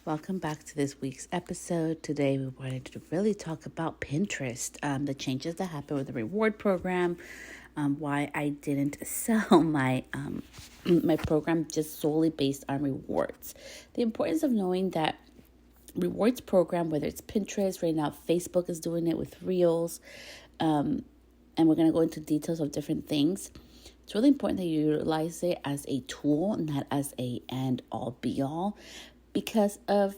Welcome back to this week's episode. Today we wanted to really talk about Pinterest, the changes that happened with the reward program, why I didn't sell my program just solely based on rewards. The importance of knowing that rewards program, whether it's Pinterest, right now Facebook is doing it with Reels, and we're going to go into details of different things. It's really important that you utilize it as a tool, not as a end all be all, because of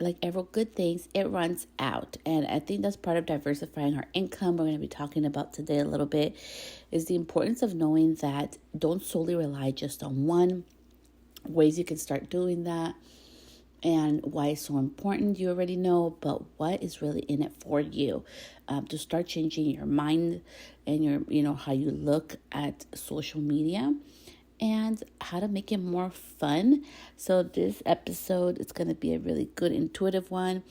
like every good things, it runs out. And I think that's part of diversifying our income. We're going to be talking about today a little bit is the importance of knowing that don't solely rely just on one, ways you can start doing that, and why it's so important. You already know, but what is really in it for you to start changing your mind and your, how you look at social media and how to make it more fun. So this episode is going to be a really good intuitive one.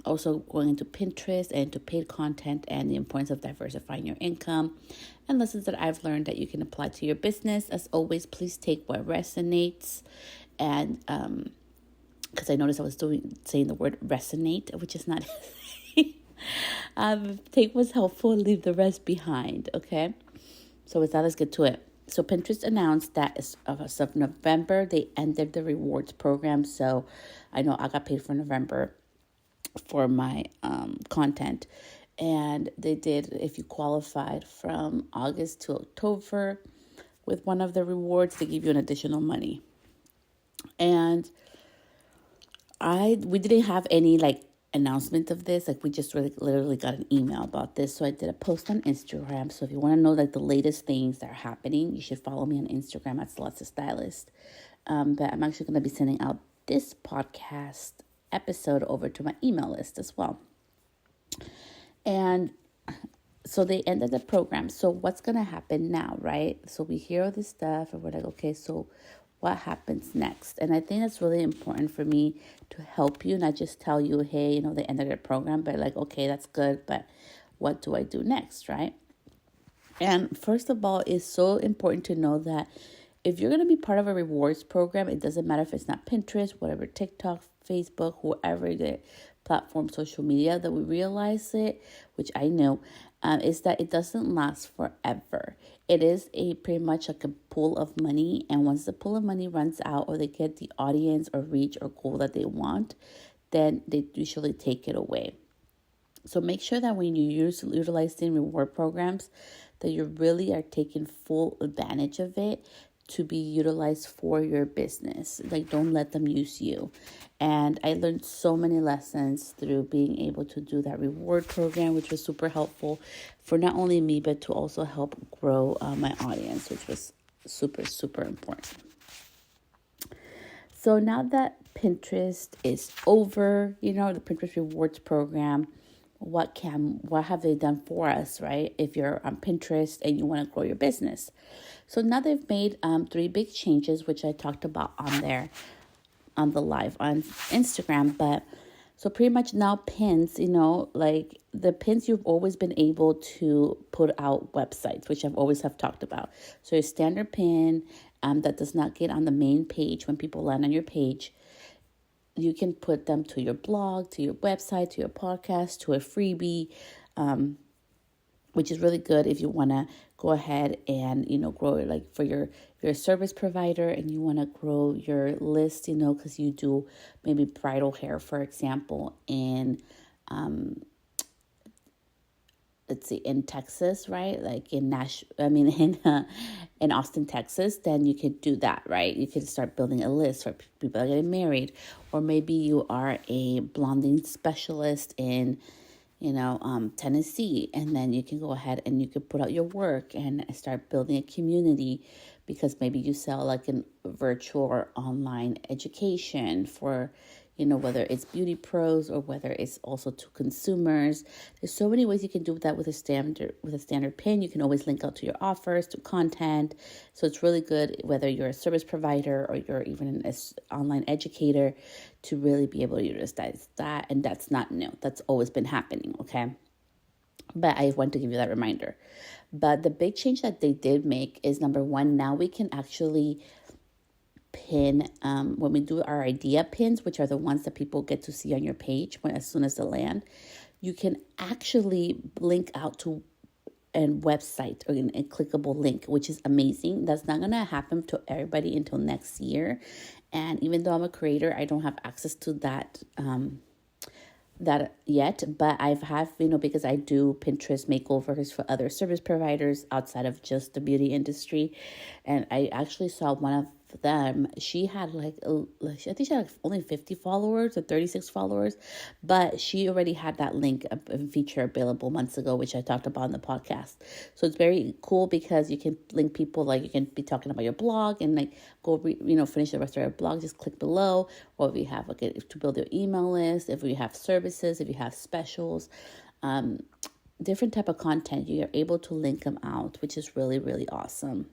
Also going into Pinterest and into paid content and the importance of diversifying your income and lessons that I've learned that you can apply to your business. As always, please take what resonates. And because I noticed I was saying the word resonate, which is not take what's helpful and leave the rest behind. Okay. So with that, let's get to it. So Pinterest announced that as of November, they ended the rewards program. So I know I got paid for November for my content. And they did, if you qualified from August to October with one of the rewards, they give you an additional money. And we didn't have any announcement of this. We just literally got an email about this. So I did a post on Instagram. So if you want to know the latest things that are happening, you should follow me on Instagram at Celeste Stylist. But I'm actually going to be sending out this podcast episode over to my email list as well. And so they ended the program. So what's going to happen now, right? So we hear all this stuff and we're like, okay, so what happens next? And I think that's really important for me to help you, not just tell you, hey, they ended their program, but okay, that's good, but what do I do next, right? And first of all, it's so important to know that if you're going to be part of a rewards program, it doesn't matter if it's not Pinterest, whatever, TikTok, Facebook, whoever the platform, social media, that we realize it, which I know, is that it doesn't last forever. It is pretty much like a pool of money. And once the pool of money runs out or they get the audience or reach or goal that they want, then they usually take it away. So make sure that when you utilizing reward programs, that you really are taking full advantage of it to be utilized for your business. Don't let them use you. And I learned so many lessons through being able to do that reward program, which was super helpful for not only me, but to also help grow my audience, which was super, super important. So now that Pinterest is over, the Pinterest rewards program, what have they done for us, right? If you're on Pinterest and you want to grow your business. So now they've made 3 big changes, which I talked about on there on the live on Instagram. But so pretty much now pins, the pins, you've always been able to put out websites, which I've always have talked about. So your standard pin that does not get on the main page when people land on your page, you can put them to your blog, to your website, to your podcast, to a freebie, which is really good if you want to go ahead and, grow for your service provider and you want to grow your list, because you do maybe bridal hair, for example, in, in Texas, right? In in Austin, Texas, then you could do that, right? You could start building a list for people that are getting married, or maybe you are a blonding specialist in, Tennessee, and then you can go ahead and you could put out your work and start building a community because maybe you sell an virtual or online education for, whether it's beauty pros or whether it's also to consumers. There's so many ways you can do that with a standard pin. You can always link out to your offers, to content. So it's really good whether you're a service provider or you're even an online educator to really be able to utilize that. And that's not new. That's always been happening, okay? But I want to give you that reminder. But the big change that they did make is, number one, now we can actually pin, when we do our idea pins, which are the ones that people get to see on your page as soon as they land, you can actually link out to and website or a clickable link, which is amazing. That's not gonna happen to everybody until next year. And even though I'm a creator, I don't have access to that yet, but I've have, because I do Pinterest makeovers for other service providers outside of just the beauty industry. And I actually saw one of them. She had I think she had only 50 followers or 36 followers, but she already had that link and feature available months ago, which I talked about in the podcast. So it's very cool because you can link people, like you can be talking about your blog and like finish the rest of your blog, just click below. Or if you have to build your email list, if you have services, if you have specials, different type of content, you're able to link them out, which is really, really awesome,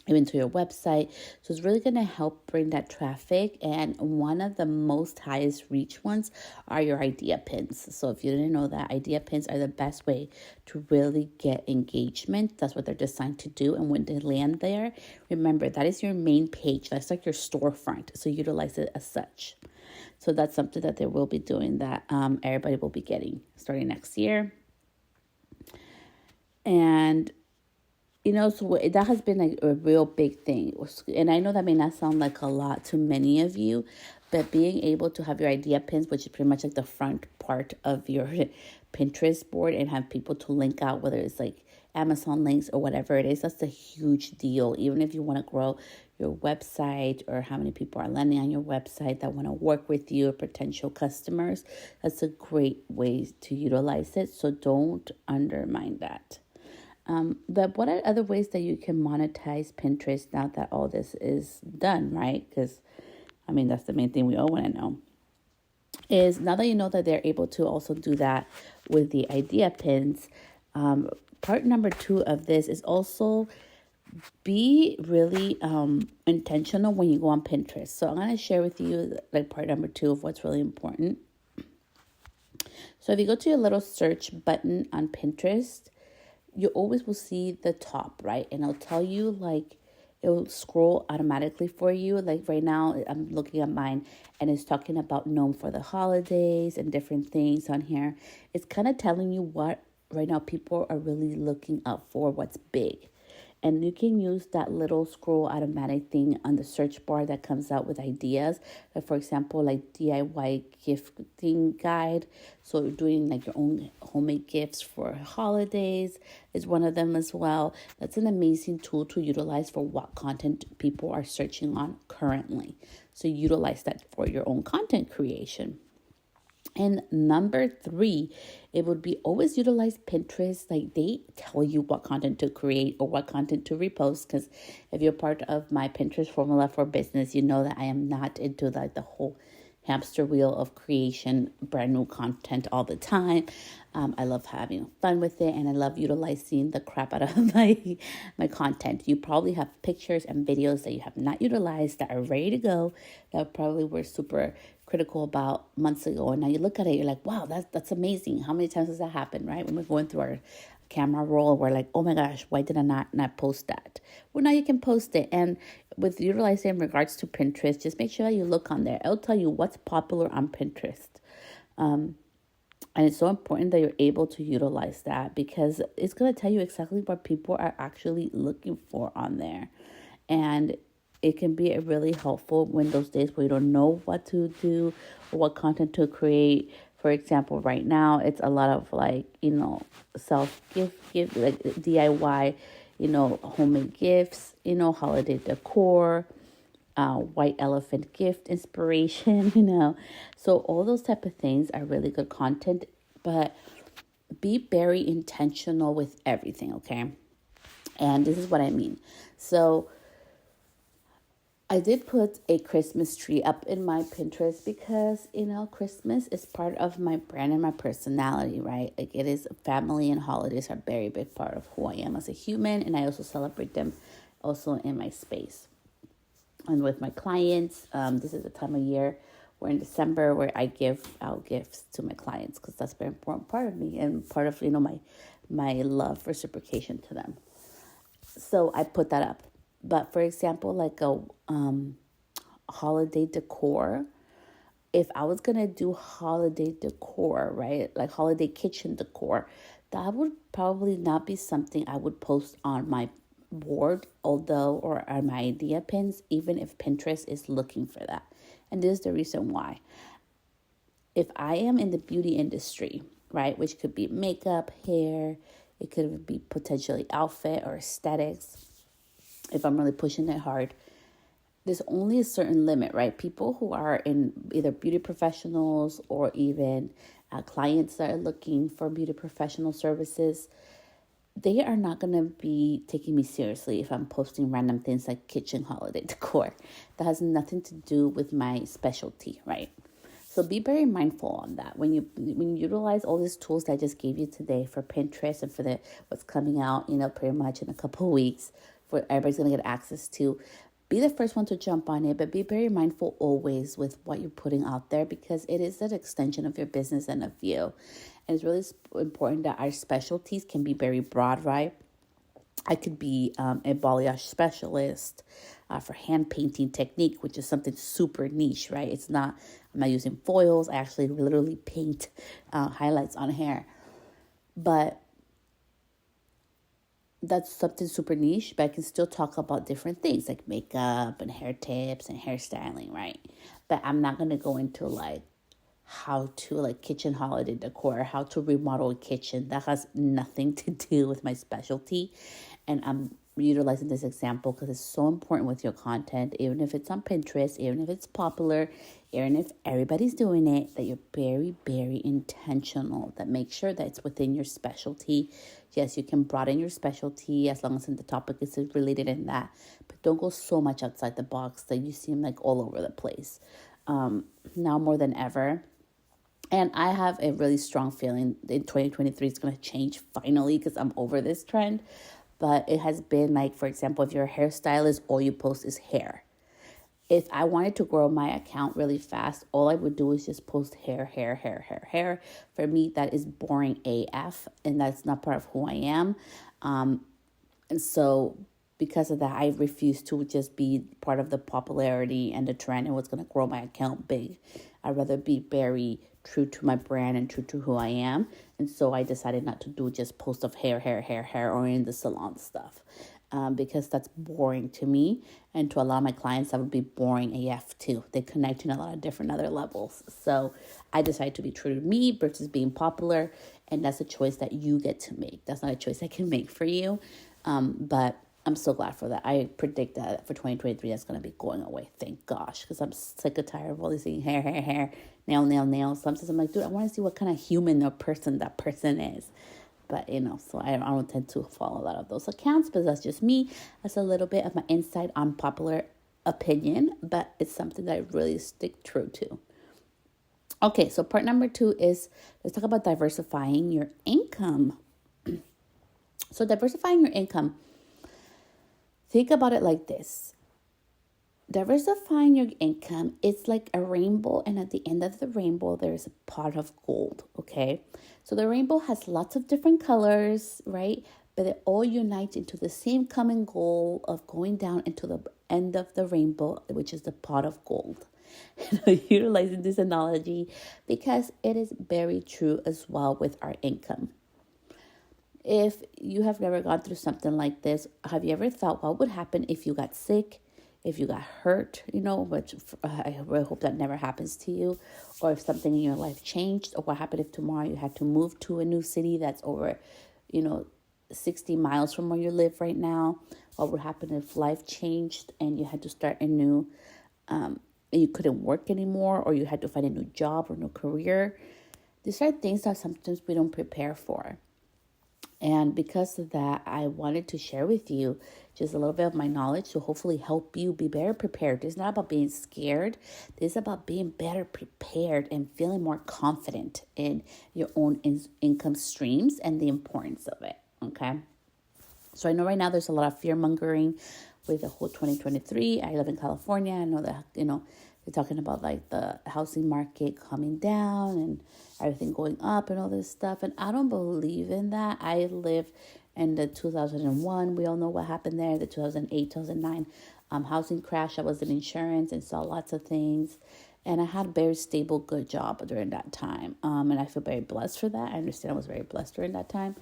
even to your website. So it's really going to help bring that traffic. And one of the most highest reach ones are your idea pins. So if you didn't know that, idea pins are the best way to really get engagement. That's what they're designed to do. And when they land there, remember, that is your main page. That's like your storefront. So utilize it as such. So that's something that they will be doing, that everybody will be getting starting next year. And so that has been like a real big thing. And I know that may not sound like a lot to many of you, but being able to have your idea pins, which is pretty much like the front part of your Pinterest board, and have people to link out, whether it's like Amazon links or whatever it is, that's a huge deal. Even if you want to grow your website, or how many people are landing on your website that want to work with you, or potential customers, that's a great way to utilize it. So don't undermine that. But what are other ways that you can monetize Pinterest now that all this is done, right? Because, that's the main thing we all want to know. Is now that you know that they're able to also do that with the idea pins, part number 2 of this is also be really intentional when you go on Pinterest. So I'm going to share with you like part number 2 of what's really important. So if you go to your little search button on Pinterest, you always will see the top, right? And it'll tell you, like, it'll scroll automatically for you. Like right now, I'm looking at mine and it's talking about known for the holidays and different things on here. It's kind of telling you what right now people are really looking up for, what's big. And you can use that little scroll automatic thing on the search bar that comes out with ideas. Like for example, like DIY gifting guide. So doing like your own homemade gifts for holidays is one of them as well. That's an amazing tool to utilize for what content people are searching on currently. So utilize that for your own content creation. And number 3, it would be always utilize Pinterest. Like they tell you what content to create or what content to repost. Because if you're part of my Pinterest formula for business, you know that I am not into like the whole hamster wheel of creation, brand new content all the time. I love having fun with it, and I love utilizing the crap out of my content. You probably have pictures and videos that you have not utilized that are ready to go, that probably were super critical about months ago, and now you look at it, you're like, wow, that's amazing. How many times has that happened, right? When we're going through our camera roll, we're like, oh my gosh, why did I not post that? Well, now you can post it. And with utilizing in regards to Pinterest, just make sure that you look on there. It'll tell you what's popular on Pinterest. And it's so important that you're able to utilize that, because it's going to tell you exactly what people are actually looking for on there. And it can be really helpful when those days where you don't know what to do or what content to create. For example, right now, it's a lot of like, self-gift, like DIY, homemade gifts, holiday decor, white elephant gift inspiration, So all those type of things are really good content, but be very intentional with everything, okay? And this is what I mean. So I did put a Christmas tree up in my Pinterest because, Christmas is part of my brand and my personality, right? Like it is, family and holidays are a very big part of who I am as a human. And I also celebrate them also in my space. And with my clients, this is the time of year, we're in December, where I give out gifts to my clients, because that's a very important part of me and part of, my love, reciprocation to them. So I put that up. But for example, like holiday decor, if I was gonna do holiday decor, right, like holiday kitchen decor, that would probably not be something I would post on my board, although, or on my idea pins, even if Pinterest is looking for that. And this is the reason why. If I am in the beauty industry, right, which could be makeup, hair, it could be potentially outfit or aesthetics, if I'm really pushing it hard, there's only a certain limit, right? People who are in either beauty professionals or even clients that are looking for beauty professional services, they are not going to be taking me seriously if I'm posting random things like kitchen holiday decor. That has nothing to do with my specialty, right? So be very mindful on that when you utilize all these tools that I just gave you today for Pinterest and for the what's coming out, pretty much in a couple of weeks, for everybody's gonna get access to. Be the first one to jump on it, but be very mindful always with what you're putting out there, because it is an extension of your business and of you. And it's really important that our specialties can be very broad, right? I could be a balayage specialist for hand painting technique, which is something super niche, right? I'm not using foils. I actually literally paint highlights on hair. But that's something super niche, but I can still talk about different things like makeup and hair tips and hairstyling, right? But I'm not going to go into like how to like kitchen holiday decor, how to remodel a kitchen. That has nothing to do with my specialty. And I'm utilizing this example because it's so important with your content, even if it's on Pinterest, even if it's popular, even if everybody's doing it, that you're very, very intentional, that make sure that it's within your specialty. Yes, you can broaden your specialty as long as the topic is related in that, but don't go so much outside the box that you seem like all over the place. Now more than ever, and I have a really strong feeling in 2023 it's going to change finally, because I'm over this trend. But it has been like, for example, if you're a hairstylist, all you post is hair. If I wanted to grow my account really fast, all I would do is just post hair, hair, hair, hair, hair. For me, that is boring AF, and that's not part of who I am. And so because of that, I refuse to just be part of the popularity and the trend and what's going to grow my account big. I'd rather be very true to my brand and true to who I am. And so I decided not to do just posts of hair, hair, hair, hair, or in the salon stuff. Because that's boring to me. And to a lot of my clients, that would be boring AF too. They connect in a lot of different other levels. So I decided to be true to me versus being popular. And that's a choice that you get to make. That's not a choice I can make for you. But I'm so glad for that. I predict that for 2023, that's going to be going away. Thank gosh. Because I'm sick and tired of all these things. Hair, hair, hair, nail, nail, nail. Sometimes I'm like, dude, I want to see what kind of human or person that person is. But, so I don't tend to follow a lot of those accounts, but that's just me. That's a little bit of my insight on popular opinion, but it's something that I really stick true to. Okay, so part number 2 is, let's talk about diversifying your income. So diversifying your income, think about it like this. Diversifying your income, it's like a rainbow, and at the end of the rainbow, there's a pot of gold, okay? So the rainbow has lots of different colors, right? But it all unites into the same common goal of going down into the end of the rainbow, which is the pot of gold. Utilizing this analogy because it is very true as well with our income. If you have never gone through something like this, have you ever thought what would happen if you got sick? If you got hurt, which I really hope that never happens to you, or if something in your life changed, or what happened if tomorrow you had to move to a new city that's over, 60 miles from where you live right now? What would happen if life changed and you had to start anew, and you couldn't work anymore, or you had to find a new job or new career? These are things that sometimes we don't prepare for. And because of that, I wanted to share with you just a little bit of my knowledge to hopefully help you be better prepared. It's not about being scared. It's about being better prepared and feeling more confident in your own income streams and the importance of it, okay? So I know right now there's a lot of fear-mongering with the whole 2023. I live in California. I know that, they're talking about like the housing market coming down and everything going up and all this stuff. And I don't believe in that. I live in the 2001. We all know what happened there, the 2008, 2009 housing crash. I was in insurance and saw lots of things. And I had a very stable, good job during that time. And I feel very blessed for that. I understand I was very blessed during that time.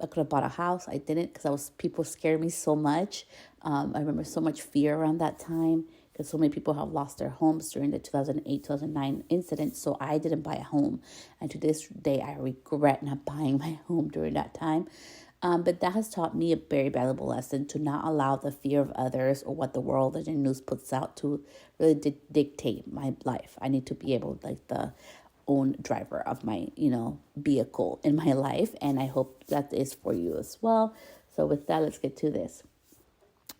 I could have bought a house. I didn't because people scared me so much. I remember so much fear around that time because so many people have lost their homes during the 2008, 2009 incident. So I didn't buy a home. And to this day, I regret not buying my home during that time. But that has taught me a very valuable lesson to not allow the fear of others or what the world and the news puts out to really dictate my life. I need to be able, like the own driver of my, vehicle in my life. And I hope that is for you as well. So with that, let's get to this.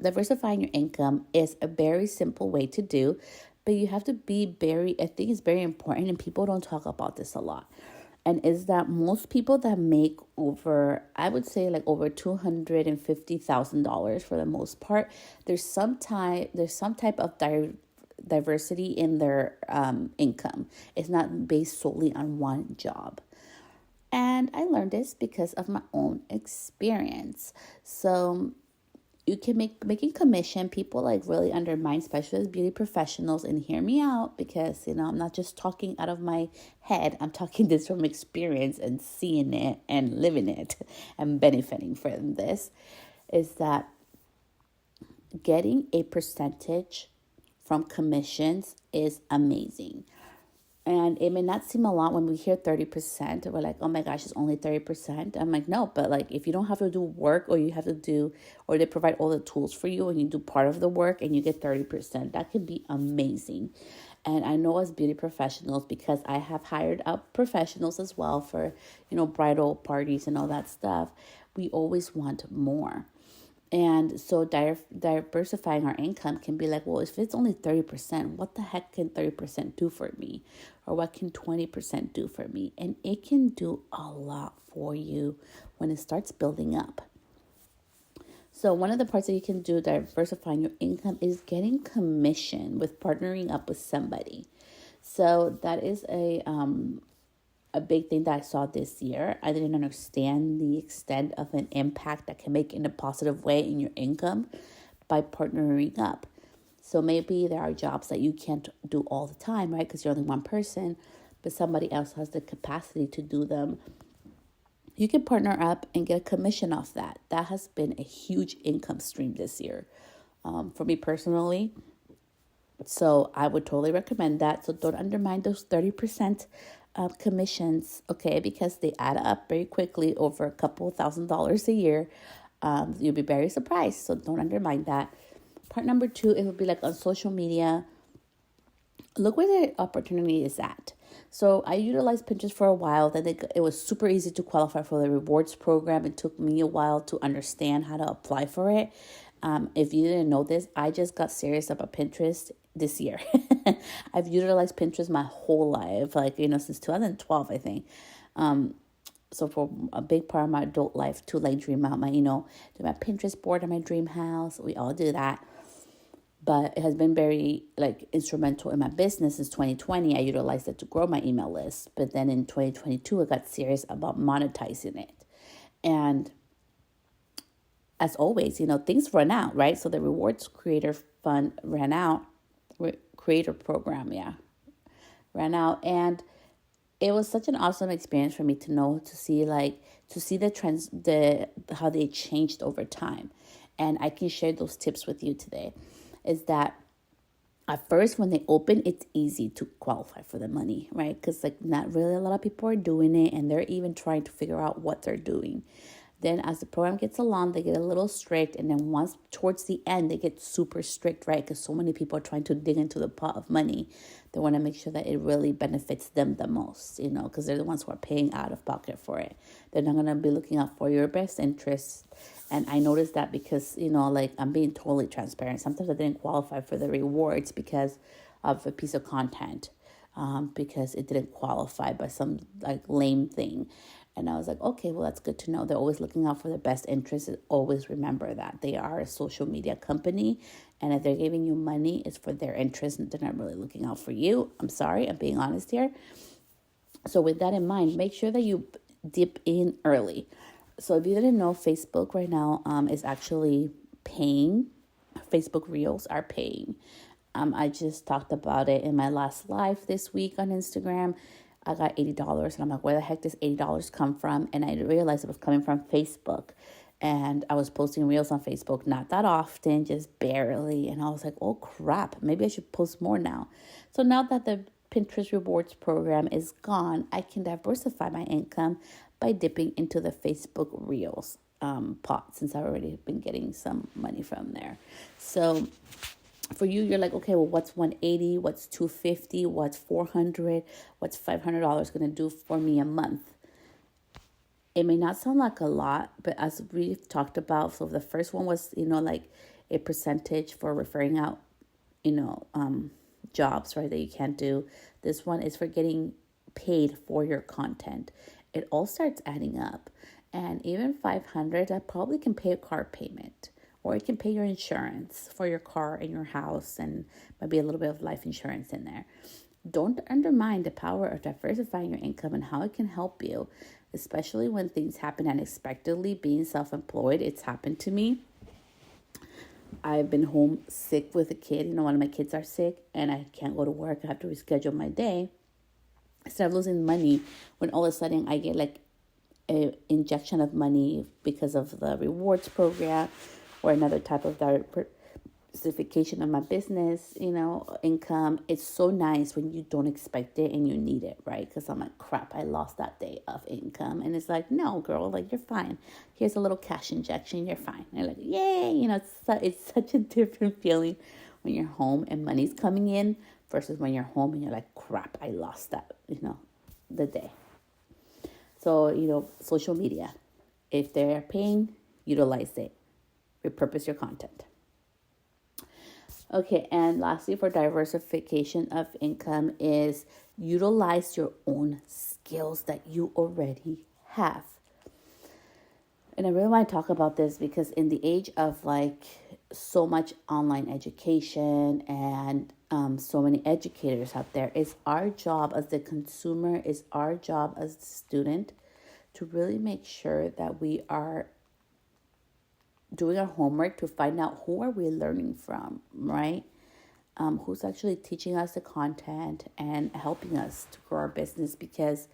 Diversifying your income is a very simple way to do, but you have to be I think it's very important, and people don't talk about this a lot. And is that most people that make over, I would say like over $250,000 for the most part, there's some type of diversity in their income. It's not based solely on one job. And I learned this because of my own experience. So you can making commission. People like really undermine specialist beauty professionals, and hear me out because I'm not just talking out of my head. I'm talking this from experience and seeing it and living it and benefiting from this. Is that getting a percentage from commissions is amazing. And it may not seem a lot when we hear 30%. We're like, oh my gosh, it's only 30%. I'm like, no, but like if you don't have to do work or or they provide all the tools for you and you do part of the work and you get 30%, that can be amazing. And I know as beauty professionals, because I have hired up professionals as well for, bridal parties and all that stuff, we always want more. And so diversifying our income can be like, well, if it's only 30%, what the heck can 30% do for me? Or what can 20% do for me? And it can do a lot for you when it starts building up. So one of the parts that you can do diversifying your income is getting commission with partnering up with somebody. So that is a big thing that I saw this year. I didn't understand the extent of an impact that can make in a positive way in your income by partnering up. So maybe there are jobs that you can't do all the time, right? Because you're only one person, but somebody else has the capacity to do them. You can partner up and get a commission off that. That has been a huge income stream this year for me personally. So I would totally recommend that. So don't undermine those 30% commissions, okay, because they add up very quickly over a couple $1,000s a year. You'll be very surprised. So don't undermine that. Part number 2, it would be like on social media. Look where the opportunity is at. So I utilized Pinterest for a while. Then it was super easy to qualify for the rewards program. It took me a while to understand how to apply for it. If you didn't know this, I just got serious about Pinterest this year. I've utilized Pinterest my whole life, since 2012, I think. So for a big part of my adult life to dream out do my Pinterest board and my dream house. We all do that. But it has been very instrumental in my business since 2020. I utilized it to grow my email list. But then in 2022, I got serious about monetizing it. And as always, things run out, right? So the rewards creator fund ran out. Creator program, ran out. And it was such an awesome experience for me to see the trends, how they changed over time. And I can share those tips with you today. Is that at first when they open, it's easy to qualify for the money, right? Because not really a lot of people are doing it, and they're even trying to figure out what they're doing. Then as the program gets along, they get a little strict. And then once towards the end, they get super strict, right? Because so many people are trying to dig into the pot of money. They want to make sure that it really benefits them the most, because they're the ones who are paying out of pocket for it. They're not going to be looking out for your best interests. And I noticed that because, I'm being totally transparent. Sometimes I didn't qualify for the rewards because of a piece of content, because it didn't qualify by some lame thing. And I was like, okay, well, that's good to know. They're always looking out for their best interests. Always remember that they are a social media company. And if they're giving you money, it's for their interest. And they're not really looking out for you. I'm sorry, I'm being honest here. So with that in mind, make sure that you dip in early. So if you didn't know, Facebook right now is actually paying Facebook Reels are paying. I just talked about it in my last live this week on Instagram. I got $80, and I'm like, where the heck does $80 come from? And I realized it was coming from Facebook. And I was posting Reels on Facebook, not that often, just barely. And I was like, oh crap, maybe I should post more now. So now that the Pinterest Rewards program is gone, I can diversify my income by dipping into the Facebook Reels pot, since I've already been getting some money from there. So for you, you're like, okay, well, what's 180? What's 250? What's 400? What's $500 going to do for me a month? It may not sound like a lot, but as we've talked about, so the first one was, like a percentage for referring out, jobs, right, that you can't do. This one is for getting paid for your content. It all starts adding up. And even 500, that probably can pay a car payment, or it can pay your insurance for your car and your house, and maybe a little bit of life insurance in there. Don't undermine the power of diversifying your income and how it can help you, especially when things happen unexpectedly. Being self-employed, it's happened to me. I've been home sick with a kid. One of my kids are sick and I can't go to work. I have to reschedule my day. Instead of losing money, when all of a sudden I get like an injection of money because of the rewards program or another type of diversification of my business, income. It's so nice when you don't expect it and you need it, right? Because I'm like, crap, I lost that day of income. And it's like, no, girl, like, you're fine. Here's a little cash injection. You're fine. And you're like, yay. It's such a different feeling when you're home and money's coming in versus when you're home and you're like, crap, I lost that, the day. So, social media, if they're paying, utilize it. Repurpose your content. Okay, and lastly, for diversification of income is utilize your own skills that you already have. And I really want to talk about this because in the age of like so much online education and so many educators out there, it's our job as the consumer, it's our job as the student to really make sure that we are doing our homework to find out who are we learning from, right? Who's actually teaching us the content and helping us to grow our business, because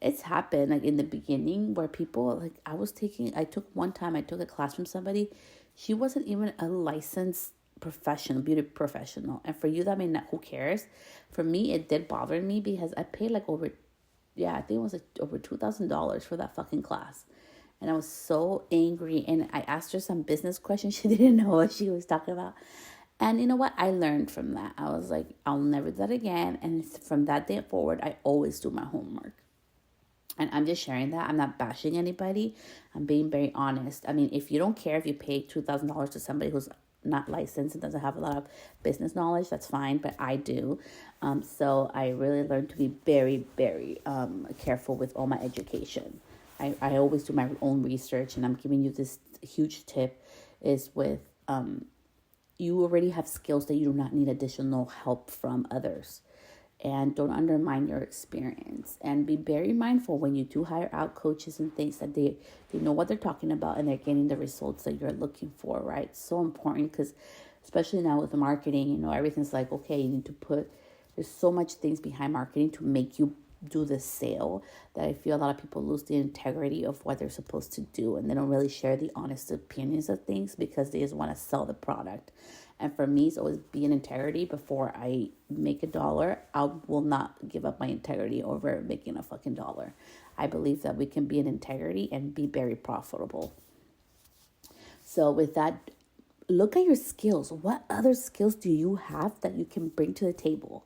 it's happened like in the beginning where people like I took a class from somebody. She wasn't even a licensed beauty professional. And for you, that may not, who cares? For me, it did bother me because I paid like over $2,000 for that fucking class. And I was so angry. And I asked her some business questions. She didn't know what she was talking about. And you know what? I learned from that. I was like, I'll never do that again. And from that day forward, I always do my homework. And I'm just sharing that. I'm not bashing anybody. I'm being very honest. I mean, if you don't care if you pay $2,000 to somebody who's not licensed and doesn't have a lot of business knowledge, that's fine. But I do. So I really learned to be very, very careful with all my education. I always do my own research, and I'm giving you this huge tip is with you already have skills that you do not need additional help from others. And don't undermine your experience. And be very mindful when you do hire out coaches and things that they know what they're talking about and they're getting the results that you're looking for, right? So important, because especially now with the marketing, everything's like, okay, you need to there's so much things behind marketing to make you do the sale that I feel a lot of people lose the integrity of what they're supposed to do, and they don't really share the honest opinions of things because they just want to sell the product. And for me, it's always be in integrity. Before I make $1, I will not give up my integrity over making a fucking dollar. I believe that we can be in integrity and be very profitable. So with that, look at your skills. What other skills do you have that you can bring to the table?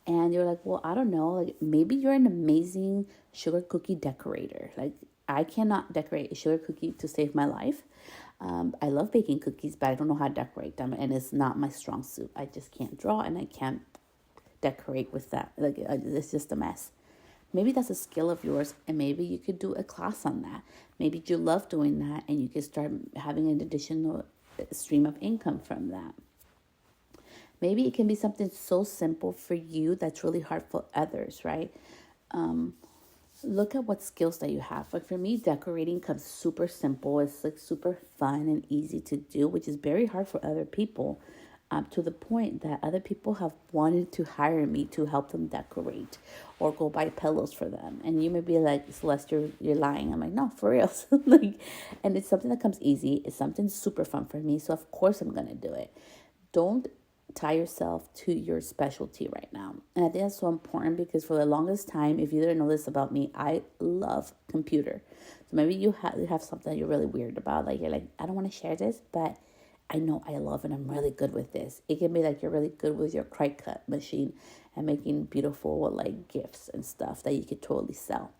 And you're like, well, I don't know. Like, maybe you're an amazing sugar cookie decorator. Like, I cannot decorate a sugar cookie to save my life. I love baking cookies, but I don't know how to decorate them. And it's not my strong suit. I just can't draw and I can't decorate with that. Like, it's just a mess. Maybe that's a skill of yours, and maybe you could do a class on that. Maybe you love doing that, and you could start having an additional stream of income from that. Maybe it can be something so simple for you that's really hard for others, right? look at what skills that you have. Like for me, decorating comes super simple. It's like super fun and easy to do, which is very hard for other people. To the point that other people have wanted to hire me to help them decorate or go buy pillows for them. And you may be like, Celeste, you're lying. I'm like, no, for real. Like, and it's something that comes easy. It's something super fun for me. So of course I'm gonna do it. Don't tie yourself to your specialty right now. And I think that's so important because for the longest time, if you didn't know this about me, I love computer. So maybe you have something that you're really weird about. Like you're like, I don't want to share this, but I know I love it. I'm really good with this. It can be like you're really good with your cry cut machine and making beautiful like gifts and stuff that you could totally sell.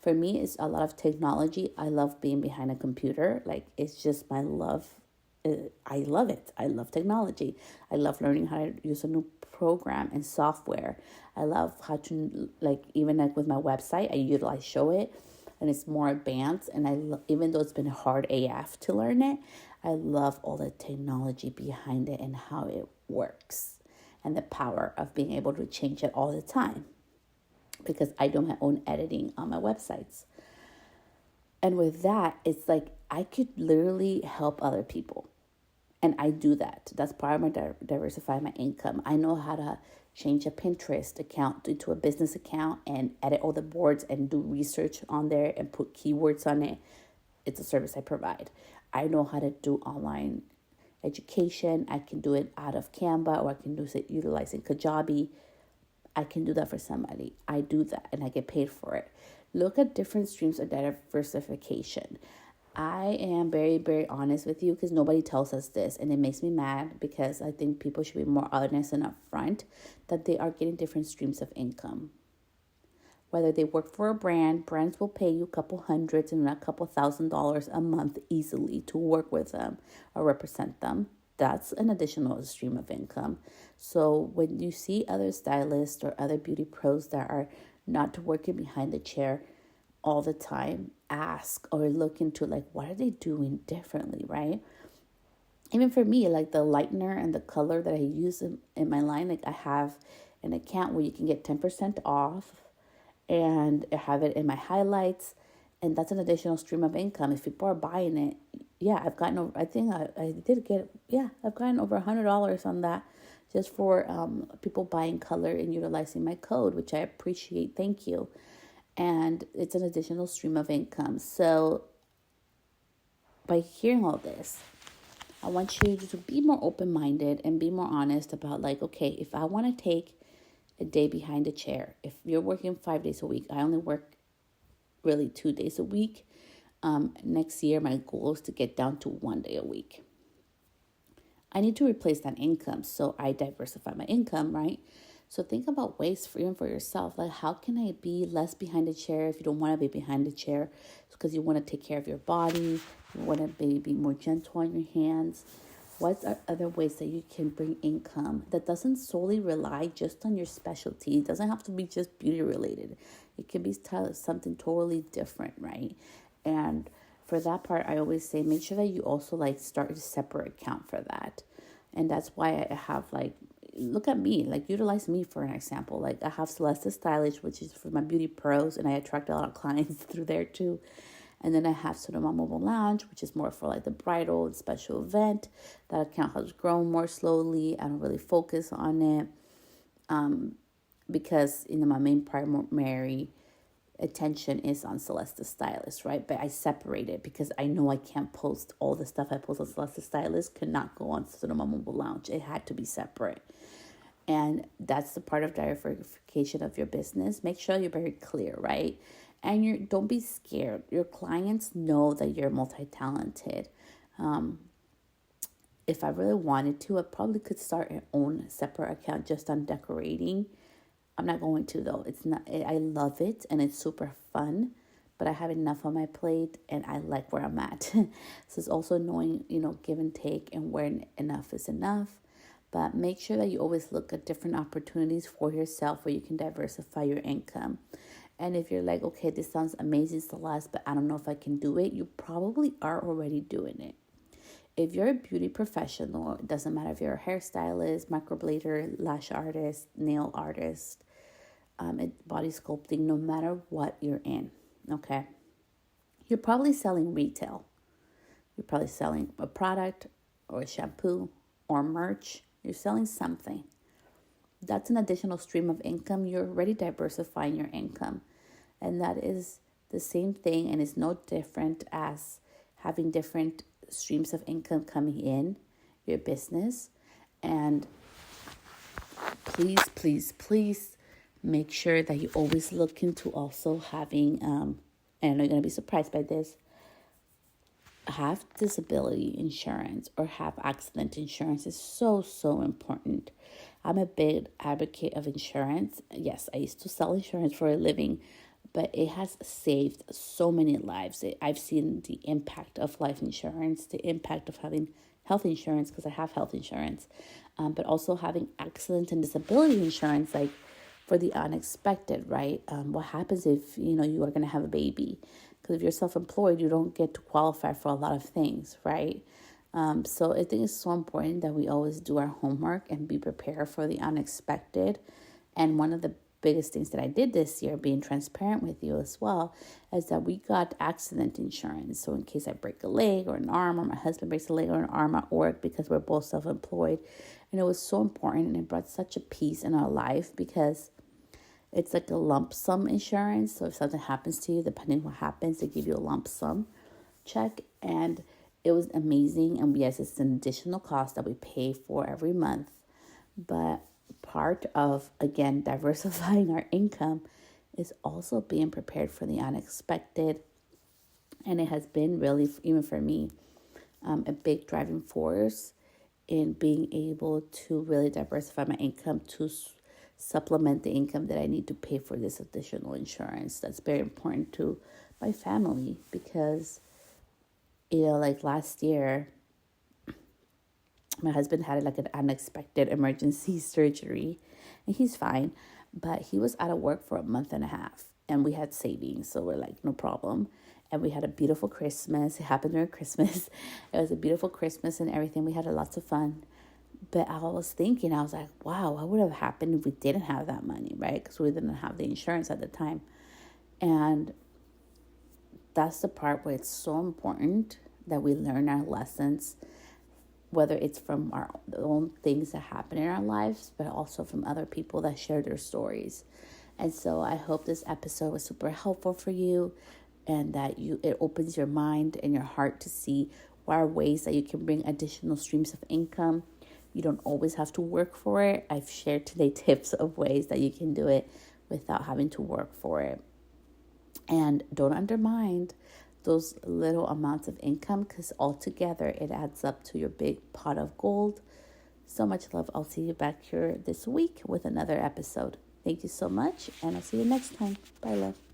For me, it's a lot of technology. I love being behind a computer. Like it's just my love. I love it. I love technology. I love learning how to use a new program and software. I love how to like even like with my website, I utilize Show It, and it's more advanced. And even though it's been hard AF to learn it, I love all the technology behind it and how it works, and the power of being able to change it all the time because I do my own editing on my websites. And with that, it's like I could literally help other people. And I do that. That's part of my diversify my income. I know how to change a Pinterest account into a business account and edit all the boards and do research on there and put keywords on it. It's a service I provide. I know how to do online education. I can do it out of Canva, or I can do it utilizing Kajabi. I can do that for somebody. I do that and I get paid for it. Look at different streams of diversification. I am very, very honest with you because nobody tells us this, and it makes me mad because I think people should be more honest and upfront that they are getting different streams of income. Whether they work for a brand, brands will pay you a couple hundreds and a couple $1,000s a month easily to work with them or represent them. That's an additional stream of income. So when you see other stylists or other beauty pros that are not working behind the chair all the time, ask or look into like what are they doing differently, right? Even for me, like the lightener and the color that I use in my line, like I have an account where you can get 10% off, and I have it in my highlights, and that's an additional stream of income. If people are buying it, yeah, I've gotten over, I think I did get, yeah, I've gotten over $100 on that just for people buying color and utilizing my code, which I appreciate. Thank you. And it's an additional stream of income. So by hearing all this, I want you to be more open-minded and be more honest about like, okay, if I want to take a day behind a chair, if you're working 5 days a week, I only work really 2 days a week. Next year, my goal is to get down to 1 day a week. I need to replace that income, so I diversify my income, right? So think about ways for even for yourself. Like, how can I be less behind the chair if you don't want to be behind the chair? Because you want to take care of your body. You want to be more gentle on your hands. What are other ways that you can bring income that doesn't solely rely just on your specialty? It doesn't have to be just beauty related. It can be something totally different, right? And for that part, I always say, make sure that you also like start a separate account for that. And that's why I have like, look at me, like utilize me for an example. Like I have Celeste Stylish, which is for my beauty pros, and I attract a lot of clients through there too. And then I have Sonoma Mobile Lounge, which is more for like the bridal and special event. That account has grown more slowly. I don't really focus on it because my main primary attention is on Celeste Stylist, right? But I separate it because I know I can't post all the stuff I post on Celeste Stylist could not go on Sonoma Mobile Lounge. It had to be separate. And that's the part of diversification of your business. Make sure you're very clear, right? And don't be scared. Your clients know that you're multi-talented. If I really wanted to, I probably could start an own separate account just on decorating. I'm not going to though. It's not. I love it and it's super fun, but I have enough on my plate and I like where I'm at. So it's also knowing, give and take and where enough is enough. But make sure that you always look at different opportunities for yourself where you can diversify your income. And if you're like, okay, this sounds amazing, Celeste, but I don't know if I can do it, you probably are already doing it. If you're a beauty professional, it doesn't matter if you're a hairstylist, microblader, lash artist, nail artist, body sculpting, no matter what you're in. Okay. You're probably selling retail. You're probably selling a product or a shampoo or merch. You're selling something. That's an additional stream of income. You're already diversifying your income. And that is the same thing and is no different as having different streams of income coming in your business. And please make sure that you always look into also having, and I know you're going to be surprised by this, have disability insurance or have accident insurance is so important. I'm a big advocate of insurance. Yes, I used to sell insurance for a living, but it has saved so many lives. I've seen the impact of life insurance, the impact of having health insurance because I have health insurance, but also having accident and disability insurance, like for the unexpected, right? What happens if you are going to have a baby? Because if you're self-employed, you don't get to qualify for a lot of things, right? So I think it's so important that we always do our homework and be prepared for the unexpected. And one of the biggest things that I did this year, being transparent with you as well, is that we got accident insurance. So in case I break a leg or an arm, or my husband breaks a leg or an arm at work, because we're both self-employed. And it was so important, and it brought such a peace in our life because it's like a lump sum insurance. So if something happens to you, depending on what happens, they give you a lump sum check. And it was amazing. And yes, it's an additional cost that we pay for every month. But part of, again, diversifying our income is also being prepared for the unexpected. And it has been really, even for me, a big driving force in being able to really diversify my income to supplement the income that I need to pay for this additional insurance. That's very important to my family because, like last year, my husband had like an unexpected emergency surgery and he's fine, but he was out of work for a month and a half and we had savings. So we're like, no problem. And we had a beautiful Christmas. It happened during Christmas. It was a beautiful Christmas and everything. We had lots of fun. But I was thinking, I was like, wow, what would have happened if we didn't have that money, right? Because we didn't have the insurance at the time. And that's the part where it's so important that we learn our lessons, whether it's from our own things that happen in our lives, but also from other people that share their stories. And so I hope this episode was super helpful for you and that it opens your mind and your heart to see what are ways that you can bring additional streams of income. You don't always have to work for it. I've shared today tips of ways that you can do it without having to work for it. And don't undermine those little amounts of income because altogether it adds up to your big pot of gold. So much love. I'll see you back here this week with another episode. Thank you so much, and I'll see you next time. Bye, love.